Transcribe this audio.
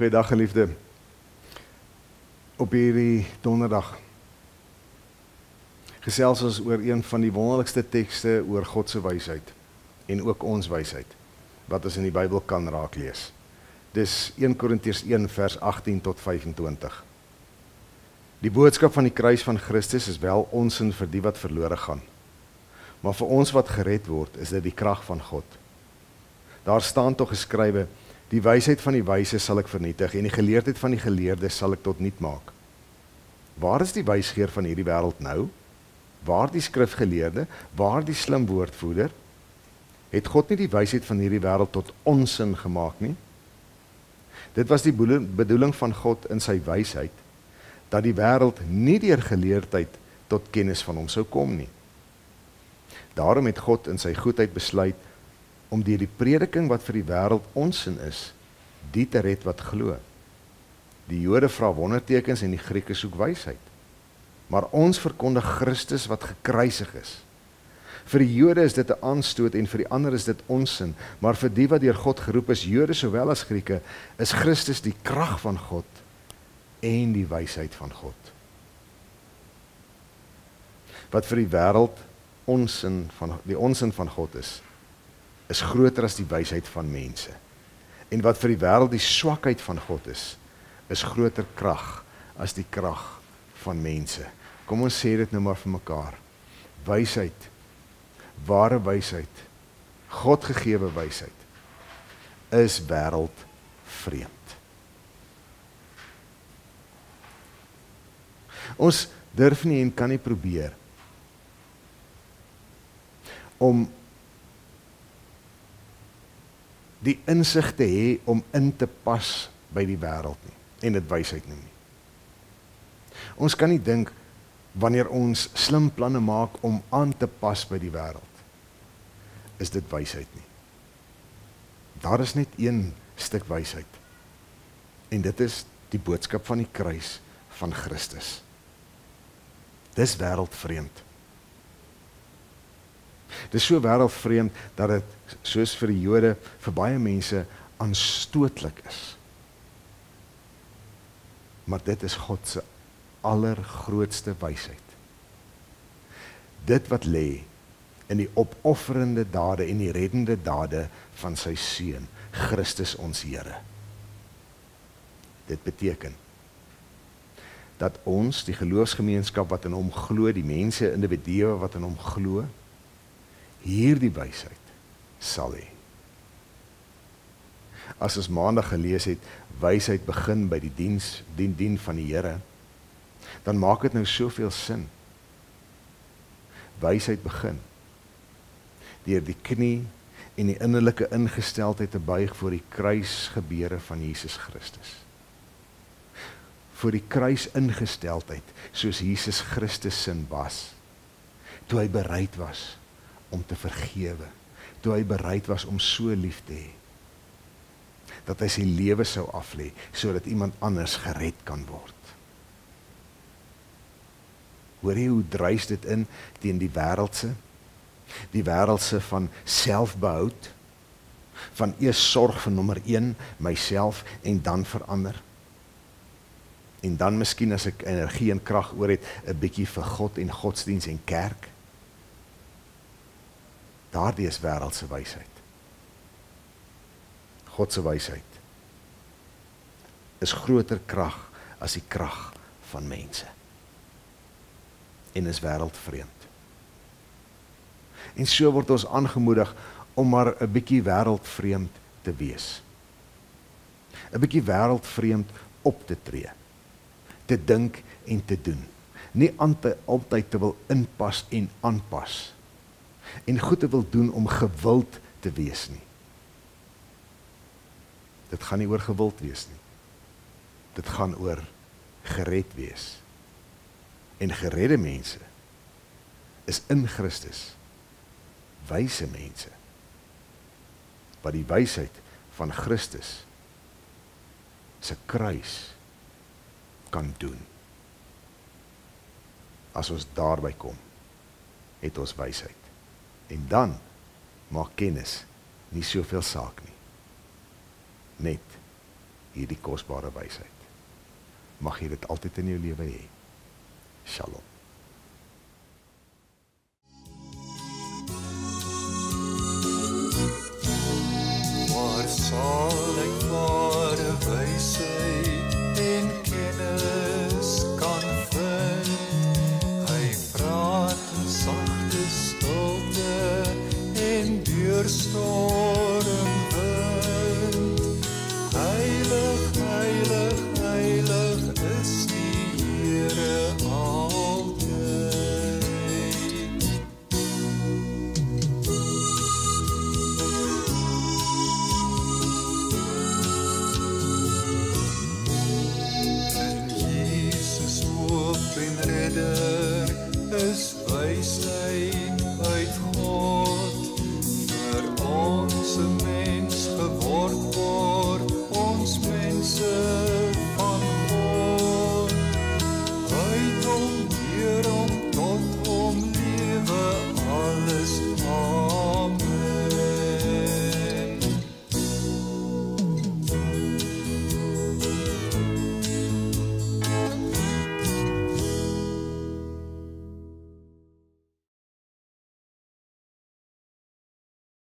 Goeiedag geliefde. Op hierdie donderdag gesels ons oor een van die wonderlikste tekste oor God se wysheid en ook ons wysheid wat ons in die Bybel kan raak lees. Dis 1 Korintiërs 1 vers 18 tot 25. Die boodskap van die kruis van Christus is wel onsin vir die wat verlore gaan. Maar vir ons wat gered word, is dit die krag van God. Daar staan tog geskrywe: die wysheid van die wyse sal ek vernietig en die geleerdheid van die geleerdes sal ek tot niet maak. Waar is die wysgeer van hierdie wêreld nou? Waar die skrifgeleerde? Waar die slim woordvoerder? Het God nie die wysheid van hierdie wêreld tot onsin gemaak nie? Dit was die bedoeling van God in sy wysheid, dat die wêreld nie deur geleerdheid tot kennis van hom sou kom nie. Daarom het God in sy goedheid besluit om deur die prediking wat vir die wêreld onsin is, die te red wat glo. Die Jode vra wondertekens en die Grieke soek wysheid. Maar ons verkondig Christus wat gekruisig is. Vir die Jode is dit 'n aanstoot en vir die ander is dit onsin, maar vir die wat deur God geroep is, Jode sowel as Grieke, is Christus die krag van God en die wysheid van God. Wat vir die wêreld die onsin van God is groter as die wysheid van mense. En wat vir die wêreld die swakheid van God is groter krag as die krag van mense. Kom ons sê dit nou maar vir mekaar. Wysheid, ware wysheid, God gegewe wysheid, is wêreldvreemd. Ons durf nie en kan nie probeer om die insig te hê om in te pas by die wêreld nie, en dit wysheid noem nie. Ons kan nie dink wanneer ons slim planne maak om aan te pas by die wêreld, is dit wysheid nie. Daar is net een stuk wysheid, en dit is die boodskap van die kruis van Christus. Dis wêreldvreemd. Dis so wêreldvreemd dat dit, soos vir die Jode, vir baie mense aanstootlik is. Maar dit is God se allergrootste wysheid. Dit wat lê in die opofferende dade en die reddende dade van sy seun, Christus ons Here. Dit beteken dat ons, die geloofsgemeenskap wat in hom glo, die mense, individue wat in hom glo, hierdie wysheid sal hê. As ons maandag gelees het, wysheid begin by die dien van die Here, dan maak dit nou soveel sin. Wysheid begin deur die knie en die innerlike ingesteldheid te buig voor die kruisgebeure van Jesus Christus. Voor die kruis ingesteldheid, soos Jesus Christus sin was, toe hy bereid was om te vergewe, toe hy bereid was om so lief te hê, dat hy sy lewe sou aflê, sodat iemand anders gered kan word. Hoor jy hoe druis dit in teen die wêreldse van selfbehoud, van eers sorg vir nommer 1, myself, en dan verander. En dan miskien as ek energie en krag oor het, 'n bietjie vir God en godsdiens en kerk. Daardie is wêreldse wysheid. God se wysheid is groter krag as die krag van mense. En is wêreldvreemd. En so word ons aangemoedig om maar 'n bietjie wêreldvreemd te wees. 'n Bietjie wêreldvreemd op te tree. Te dink en te doen. Nie altyd te wil inpas en aanpas. En goed te wil doen om gewild te wees nie. Dit gaan nie oor gewild wees nie. Dit gaan oor gered wees. En geredde mense is in Christus wyse mense, wat die wysheid van Christus se kruis kan doen. As ons daarby kom, het ons wysheid. En dan maak kennis nie soveel saak nie. Net hierdie kosbare wysheid. Mag jy dit altyd in jou lewe hê. Shalom. Waar sal ek ware wysheid en kennis kan vind? Hy praat in sagte stilte en deur storm